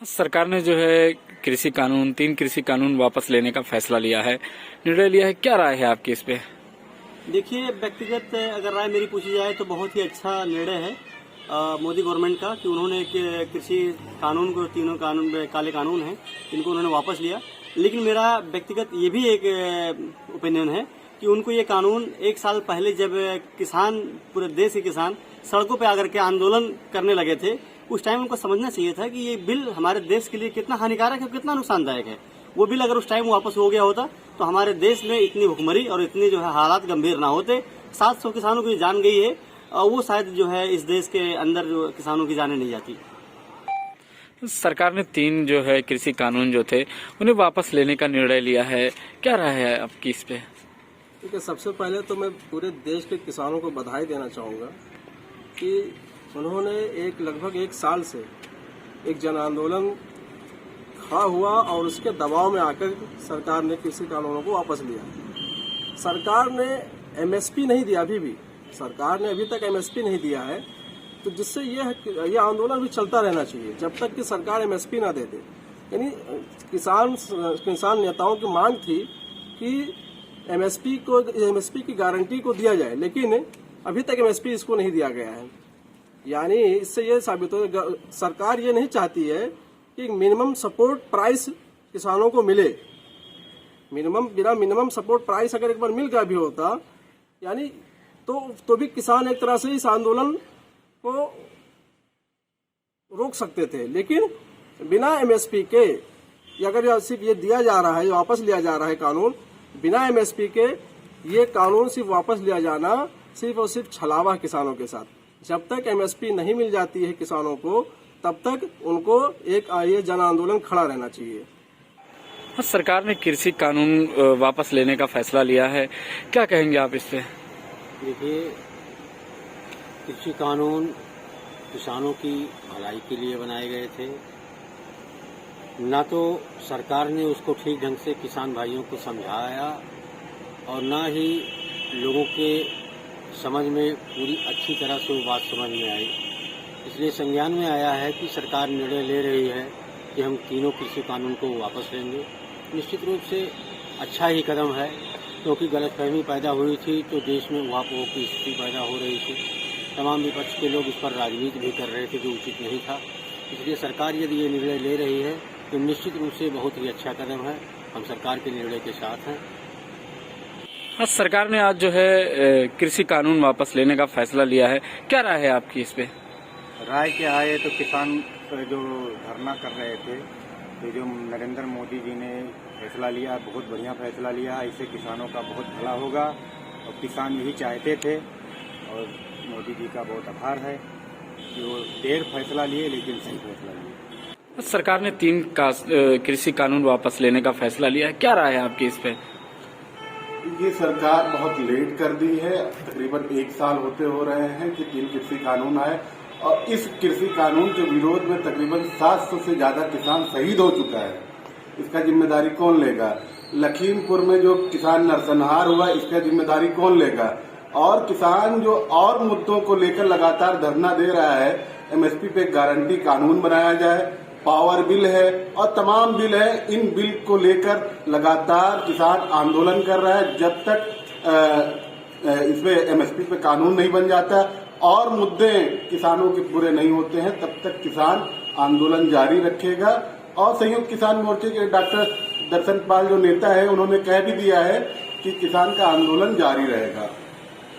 सरकार ने जो है कृषि कानून 3 कृषि कानून वापस लेने का फैसला लिया है, निर्णय लिया है, क्या राय है आपकी इस पे? देखिए, व्यक्तिगत अगर राय मेरी पूछी जाए तो बहुत ही अच्छा निर्णय है मोदी गवर्नमेंट का कि उन्होंने कृषि कानून को, तीनों कानून काले कानून हैं, इनको उन्होंने वापस लिया। लेकिन मेरा व्यक्तिगत ये भी एक ओपिनियन है कि उनको ये कानून 1 साल पहले जब किसान, पूरे देश के किसान सड़कों पे आकर के आंदोलन करने लगे थे, उस टाइम उनको समझना चाहिए था कि ये बिल हमारे देश के लिए कितना हानिकारक है, कितना नुकसानदायक है। वो बिल अगर उस टाइम वापस हो गया होता तो हमारे देश में इतनी भुखमरी और इतनी जो है हालात गंभीर ना होते। 700 किसानों की जान गई है और वो शायद जो है इस देश के अंदर जो किसानों की जानें नहीं जाती। सरकार ने 3 जो है कृषि कानून जो थे उन्हें वापस लेने का निर्णय लिया है, क्या राय है आपकी इस पे? देखिए, सबसे पहले तो मैं पूरे देश के किसानों को बधाई देना चाहूँगा कि उन्होंने लगभग 1 साल से एक जन आंदोलन खड़ा हुआ और उसके दबाव में आकर सरकार ने कृषि कानूनों को वापस लिया। सरकार ने एमएसपी नहीं दिया, अभी भी सरकार ने अभी तक एमएसपी नहीं दिया है, तो जिससे यह आंदोलन भी चलता रहना चाहिए जब तक कि सरकार एमएसपी ना दे दे। यानी किसान नेताओं की मांग थी कि एमएसपी की गारंटी को दिया जाए, लेकिन अभी तक एमएसपी इसको नहीं दिया गया है। यानी इससे यह साबित हो, सरकार ये नहीं चाहती है कि मिनिमम सपोर्ट प्राइस किसानों को मिले। बिना मिनिमम सपोर्ट प्राइस अगर एक बार मिल गया भी होता, यानी तो भी किसान एक तरह से इस आंदोलन को रोक सकते थे। लेकिन बिना एमएसपी के अगर सिर्फ ये दिया जा रहा है, वापस लिया जा रहा है कानून, बिना एमएसपी के ये कानून सिर्फ वापस लिया जाना सिर्फ और सिर्फ छलावा किसानों के साथ। जब तक एमएसपी नहीं मिल जाती है किसानों को, तब तक उनको ये जन आंदोलन खड़ा रहना चाहिए। सरकार ने कृषि कानून वापस लेने का फैसला लिया है, क्या कहेंगे आप इस पे? देखिए, कृषि कानून किसानों की भलाई के लिए बनाए गए थे। ना तो सरकार ने उसको ठीक ढंग से किसान भाइयों को समझाया और ना ही लोगों के समझ में पूरी अच्छी तरह से वो बात समझ में आई। इसलिए संज्ञान में आया है कि सरकार निर्णय ले रही है कि हम तीनों कृषि कानून को वापस लेंगे। निश्चित रूप से अच्छा ही कदम है, क्योंकि गलतफहमी पैदा हुई थी तो देश में उहापोह की स्थिति पैदा हो रही थी। तमाम विपक्ष के लोग इस पर राजनीति भी कर रहे थे जो उचित नहीं था। इसलिए सरकार यदि ये निर्णय ले रही है तो निश्चित रूप से बहुत ही अच्छा कदम है। हम सरकार के निर्णय के साथ हैं। हाँ, सरकार ने आज जो है कृषि कानून वापस लेने का फैसला लिया है, क्या राय है आपकी इस पे? राय क्या है, तो किसान जो धरना कर रहे थे, तो जो नरेंद्र मोदी जी ने फैसला लिया, बहुत बढ़िया फैसला लिया। इससे किसानों का बहुत भला होगा और किसान यही चाहते थे और मोदी जी का बहुत आभार है कि वो देर फैसला लिए लेकिन सही फैसला लिए। सरकार ने 3 कृषि कानून वापस लेने का फैसला लिया है, क्या राय है आपकी इस पे? ये सरकार बहुत लेट कर दी है। तकरीबन 1 साल होते हो रहे हैं कि 3 कृषि कानून आए और इस कृषि कानून के विरोध में तकरीबन 700 से ज्यादा किसान शहीद हो चुका है। इसका जिम्मेदारी कौन लेगा? लखीमपुर में जो किसान नरसंहार हुआ, इसका जिम्मेदारी कौन लेगा? और किसान जो और मुद्दों को लेकर लगातार धरना दे रहा है, एमएसपी पे गारंटी कानून बनाया जाए, पावर बिल है और तमाम बिल है, इन बिल को लेकर लगातार किसान आंदोलन कर रहा है। जब तक इसमें एमएसपी पे कानून नहीं बन जाता और मुद्दे किसानों के पूरे नहीं होते हैं, तब तक किसान आंदोलन जारी रखेगा। और संयुक्त किसान मोर्चे के डॉक्टर दर्शन पाल जो नेता है, उन्होंने कह भी दिया है कि किसान का आंदोलन जारी रहेगा।